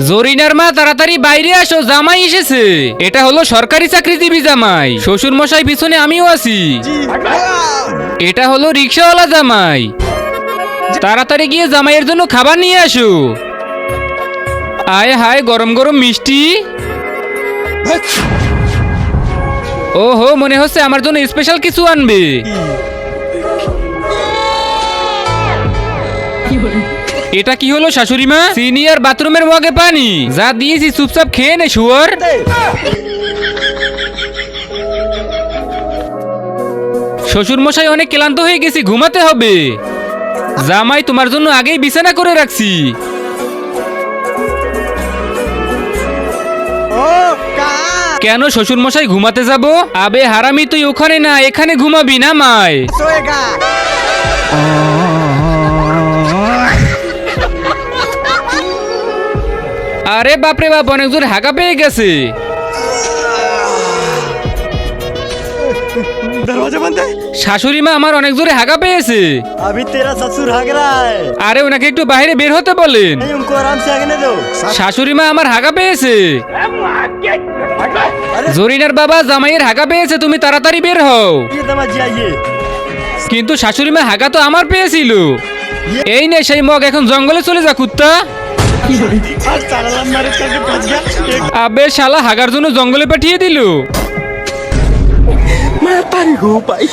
জরিনার মা তাড়াতাড়ি বাইরে আসো, জামাই এসেছে। এটা হলো সরকারি চাকরিজীবী জামাই, শ্বশুর মশাই পিছনে আমিও আছি। এটা হলো রিক্সাওয়ালা জামাই, তাড়াতাড়ি গিয়ে জামাইয়ের জন্য খাবার নিয়ে আসো। আয় হায়, গরম গরম মিষ্টি। ওহো, মনে হচ্ছে আমার জন্য স্পেশাল কিছু আনবে। এটা কি হলো শাশুড়ি মা? সিনিয়র বাথরুমের মগে পানি, যা দিয়েছি চুপচাপ খেয়ে নে শুয়োর। শ্বশুর মশাই অনেক ক্লান্ত হয়ে গেছি, ঘুমাতে হবে। জামাই তোমার জন্য আগেই বিছানা করে রাখছি। কেন শ্বশুর মশাই ঘুমাতে যাব? আবে হারামি, তুই ওখানে না এখানে ঘুমাবি না মায়। আরে বাপরে বাপ, অনেক জোর হাঁকা পেয়ে গেছে। दरवाजा बंद है। শাশুড়ি মা আমার অনেক জোরে হাঁকা পেয়েছে। अभी तेरा ससुर भाग रहा है। আরে ওনাকে একটু বাইরে বের হতে বলেন। नहीं, उनको आराम से आगने दो। শাশুড়ি মা আমার হাঁকা পেয়েছে। জরিনার বাবা, জামাইয়ের হাঁকা পেয়েছে, তুমি তাড়াতাড়ি বের হও। ये दमाजी आइए। কিন্তু শাশুড়ি মা হাঁকা তো আমার পেয়েছিল। এই নে সেই মগ, এখন জঙ্গলে চলে যা কুত্তা। आज सारा लव मैरिज करके पहुंच गया। আবে শালা হাগার জন্য জঙ্গলে পাঠিয়ে দিল। मैं तारी हूँ भाई।